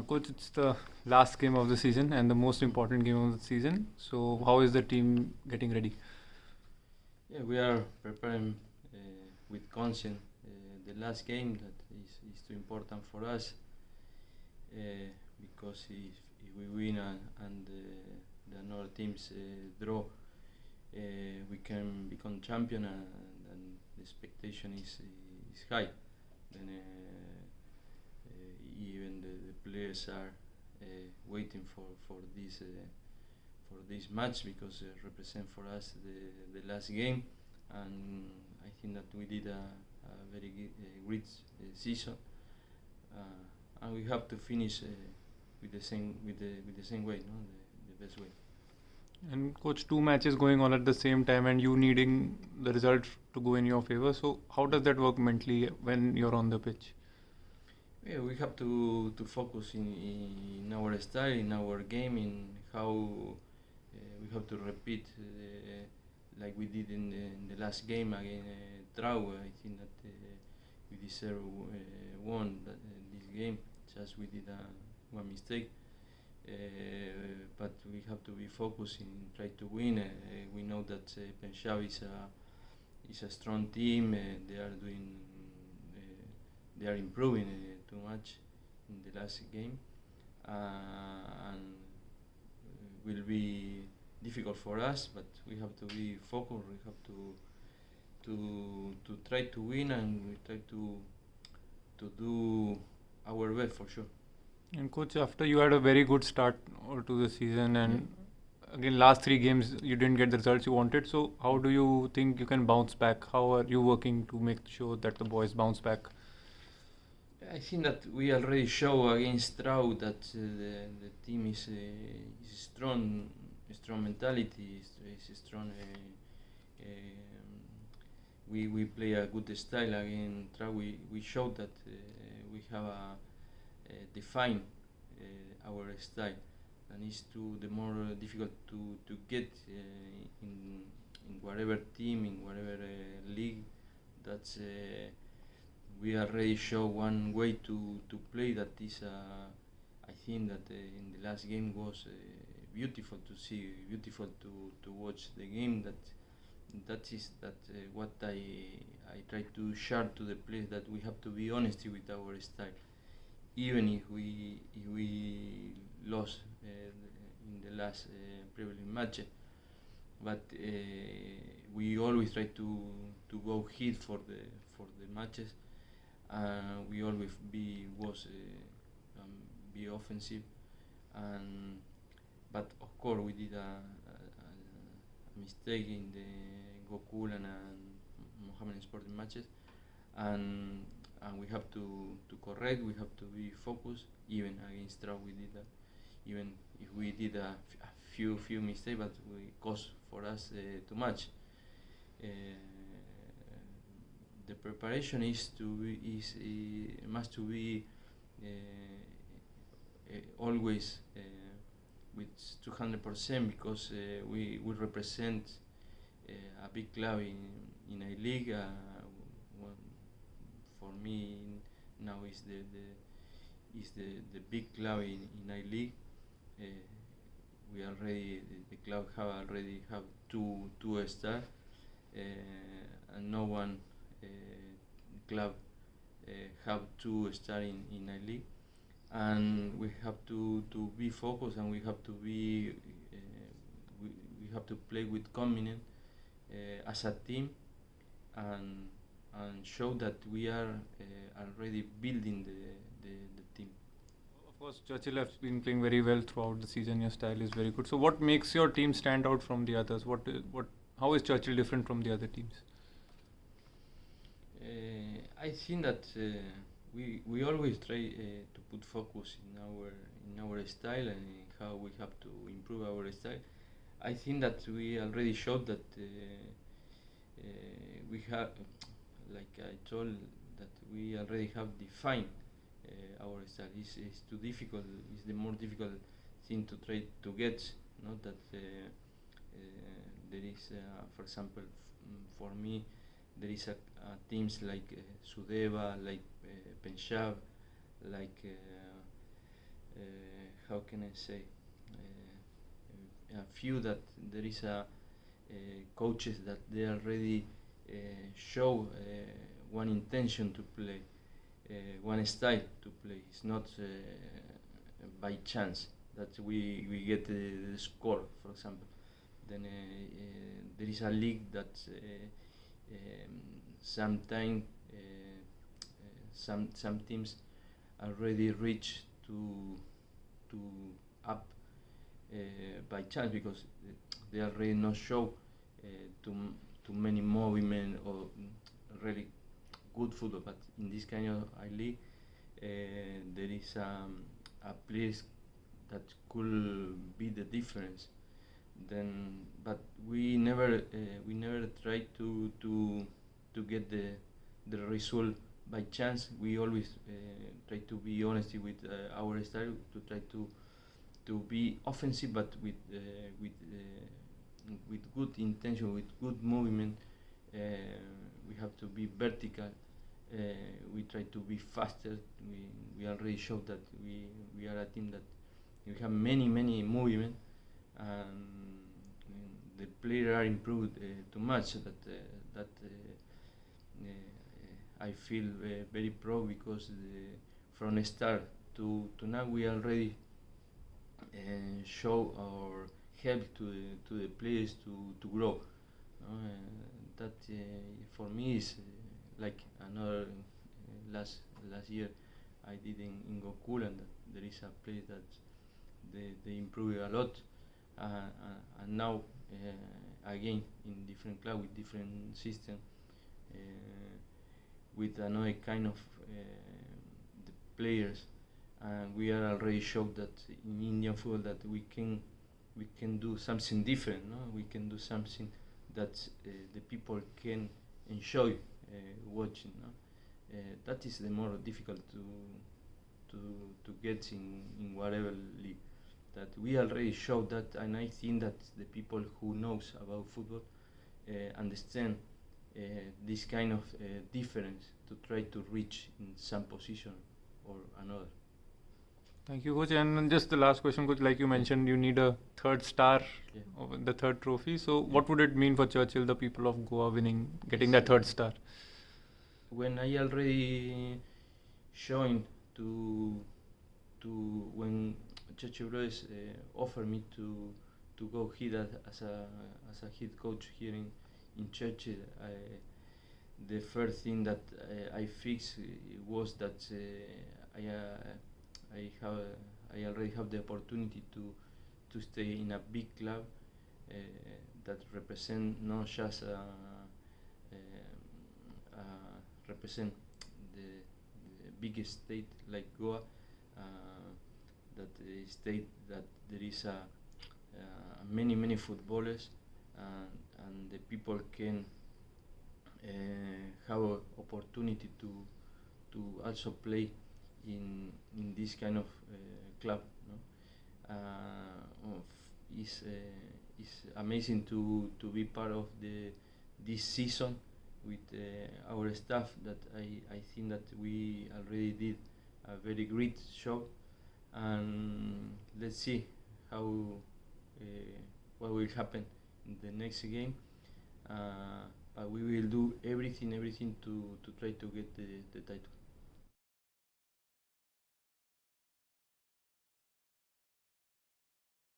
Coach, it's the last game of the season and the most important game of the season. So, how is the team getting ready? Yeah, we are preparing with conscience the last game that is too important for us because if we win and the another teams draw, we can become champion and the expectation is high. Then even the players are waiting for this match because represent for us the last game, and I think that we did a very great season, and we have to finish with the same way, no, the best way. And coach, two matches going on at the same time, and you needing the result to go in your favor. So, how does that work mentally when you're on the pitch? Yeah, we have to focus in our style, in our game, in how we have to repeat like we did in the last game against Trau. I think that we deserve won this game. Just we did one mistake, but we have to be focused in try to win. We know that Punjab is a strong team. They are doing. They are improving too much in the last game, and will be difficult for us. But we have to be focused. We have to try to win, and we try to do our best for sure. And coach, after you had a very good start to the season, and again last three games you didn't get the results you wanted. So, how do you think you can bounce back? How are you working to make sure that the boys bounce back? I think that we already show against Trau that the team is strong mentality, is strong. We play a good style against Trau. We show that we have define our style, and it's the more difficult to get in whatever team, in whatever league. That's we already show one way to play that is I think that in the last game was beautiful to see, beautiful to watch the game. That is what I try to share to the players, that we have to be honest with our style, even if we lost in the last previous match, but we always try to go hit for the matches. We always be offensive, and but of course we did a mistake in the Gokul and Mohammedan Sporting matches, and we have to correct. We have to be focused. Even against Trau we did that. Even if we did a few mistakes, but we cost for us too much. The preparation must to be always with 200%, because we represent a big club in a league. For me now is the big club in a league. We already the club already have two stars, and no one club have two stars in a league, and we have to be focused, and we have to be we have to play with confidence as a team, and show that we are already building the team. Of course, Churchill has been playing very well throughout the season. Your style is very good. So, what makes your team stand out from the others? How is Churchill different from the other teams? I think that we always try to put focus in our style and in how we have to improve our style. I think that we already showed that we have, like I told, that we already have defined our style. It's too difficult. It's the more difficult thing to try to get. Not that there is, for example, for me, there is teams like Sudeva, like Punjab, like how can I say, a few that there is coaches that they already show one intention to play, one style to play. It's not by chance that we get the score, for example. Then there is a league that sometimes some teams already reach to up by chance because they already not show too many movement or really good football. But in this kind of league, there is a place that could be the difference. Then, but we never try to get the result by chance. We always try to be honest with our style, to try to be offensive, but with good intention, with good movement. We have to be vertical. We try to be faster. We already showed that we are a team that we have many movement, and the players are improved too much that I feel very proud because from the start to now we already show our help to the players to grow. That for me is like another last year I did in Gokul, and that there is a place that they improve a lot, and now again in different club with different system, with another kind of the players, and we are already showed that in Indian football that we can do something different. No? We can do something that the people can enjoy watching. No? That is the more difficult to get in whatever league. That we already showed that, and I think that the people who knows about football understand this kind of difference to try to reach in some position or another. Thank you, coach. And just the last question, coach. Like you mentioned, you need a third star, of the third trophy. So, what would it mean for Churchill, the people of Goa, getting that third star? When I already showing to when Churchill Brothers offered me to go here as a head coach here in Churchill, the first thing that I fixed was that I already have the opportunity to stay in a big club that represent not just represent the biggest state like Goa, that the state that there is many footballers, and the people can have an opportunity to also play in this kind of club. No? It's amazing to be part of this season with our staff. That I think that we already did a very great job, and let's see how what will happen in the next game. But we will do everything to try to get the title.